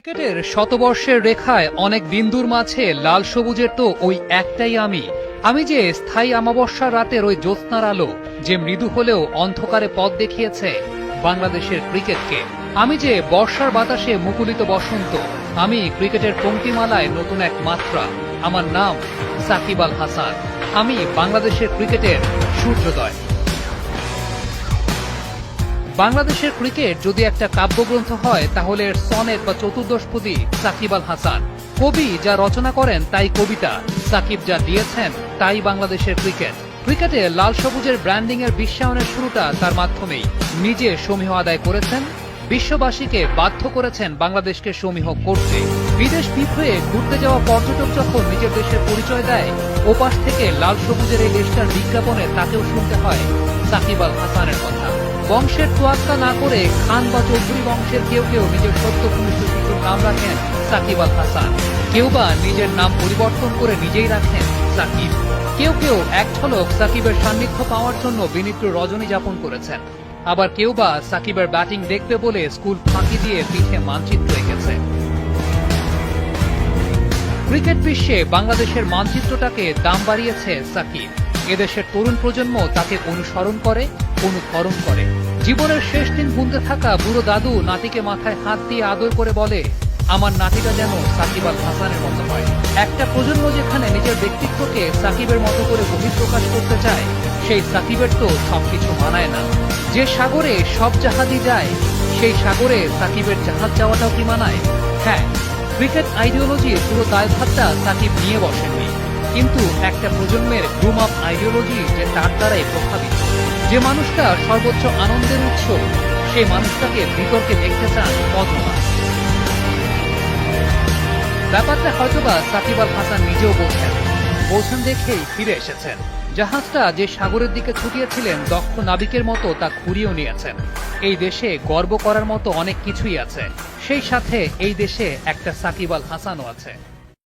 ক্রিকেটের শতবর্ষের রেখায় অনেক বিন্দুর মাঝে লাল সবুজের তো ওই একটাই আমি যে স্থায়ী অমাবস্যার রাতের ওই জ্যোৎস্নার আলো, যে মৃদু হলেও অন্ধকারে পথ দেখিয়েছে বাংলাদেশের ক্রিকেটকে। আমি যে বর্ষার বাতাসে মুকুলিত বসন্ত। আমি ক্রিকেটের পংক্তিমালায় নতুন এক মাত্রা। আমার নাম সাকিব আল হাসান। আমি বাংলাদেশের ক্রিকেটের সূর্যোদয়। বাংলাদেশের ক্রিকেট যদি একটা কাব্যগ্রন্থ হয় তাহলে এর সনেট বা চতুর্দশপদী সাকিব আল হাসান। কবি যা রচনা করেন তাই কবিতা, সাকিব যা দিয়েছেন তাই বাংলাদেশের ক্রিকেট। ক্রিকেটে লাল সবুজের ব্র্যান্ডিং এর বিশ্বায়নের শুরুটা তার মাধ্যমেই। নিজে সমীহ আদায় করেছেন, বিশ্ববাসীকে বাধ্য করেছেন বাংলাদেশকে সমীহ করতে। বিদেশ হয়ে ঘুরতে যাওয়া পর্যটক যখন নিজের দেশের পরিচয় দেয়, ওপাশ থেকে লাল সবুজের এই দেশটার বিজ্ঞাপনে তাকেও শুনতে হয় সাকিব আল হাসানের কথা। বংশের তোয়াক্কা না করে খান বা চৌধুরী বংশের কেউ কেউ নিজের সত্য ভূমিষ্ঠ শিশুর নাম রাখেন সাকিব আল হাসান। কেউ বা নিজের নাম পরিবর্তন করে নিজেই রাখেন সাকিব। কেউ কেউ এক ঝলক সাকিবের সান্নিধ্য পাওয়ার জন্য বিনিদ্র রজনী যাপন করেছেন। আবার কেউ বা সাকিবের ব্যাটিং দেখবে বলে স্কুল ফাঁকি দিয়ে পিঠে মানচিত্র এঁকেছে। ক্রিকেট বিশ্বে বাংলাদেশের মানচিত্রটাকে দাম বাড়িয়েছে সাকিব। এদেশের তরুণ প্রজন্ম তাকে অনুসরণ করে, অনুকরণ করে। জীবনের শেষ দিন গুনতে থাকা বুড়ো দাদু নাতিকে মাথায় হাত দিয়ে আদর করে বলে, আমার নাতিটা যেন সাকিব আল হাসানের মতো হয়। একটা প্রজন্ম যেখানে নিজের ব্যক্তিত্বকে সাকিবের মতো করে বহিঃপ্রকাশ করতে চায়, সেই সাকিবের তো সবকিছু মানায় না। যে সাগরে সব জাহাজই যায়, সেই সাগরে সাকিবের জাহাজ যাওয়াটাও কি মানায়? হ্যাঁ, ক্রিকেট আইডিওলজির পুরো দায়ভারটা সাকিব নিয়ে বসেননি, কিন্তু একটা প্রজন্মের গ্রুম আপ আইডিওলজি যে তার দ্বারাই প্রভাবিত। যে মানুষটা সর্বোচ্চ আনন্দের উৎস, সেই মানুষটাকে বিতর্কে দেখতে চান কতটা। ব্যাপারটা হয়তোবা সাকিব আল হাসান নিজেও বোঝেন দেখেই ফিরে এসেছেন। জাহাজটা যে সাগরের দিকে ছুটিয়েছিলেন, দক্ষ নাবিকের মতো তা ঘুরিয়েও নিয়েছেন। এই দেশে গর্ব করার মতো অনেক কিছুই আছে, সেই সাথে এই দেশে একটা সাকিব আল হাসানও আছে।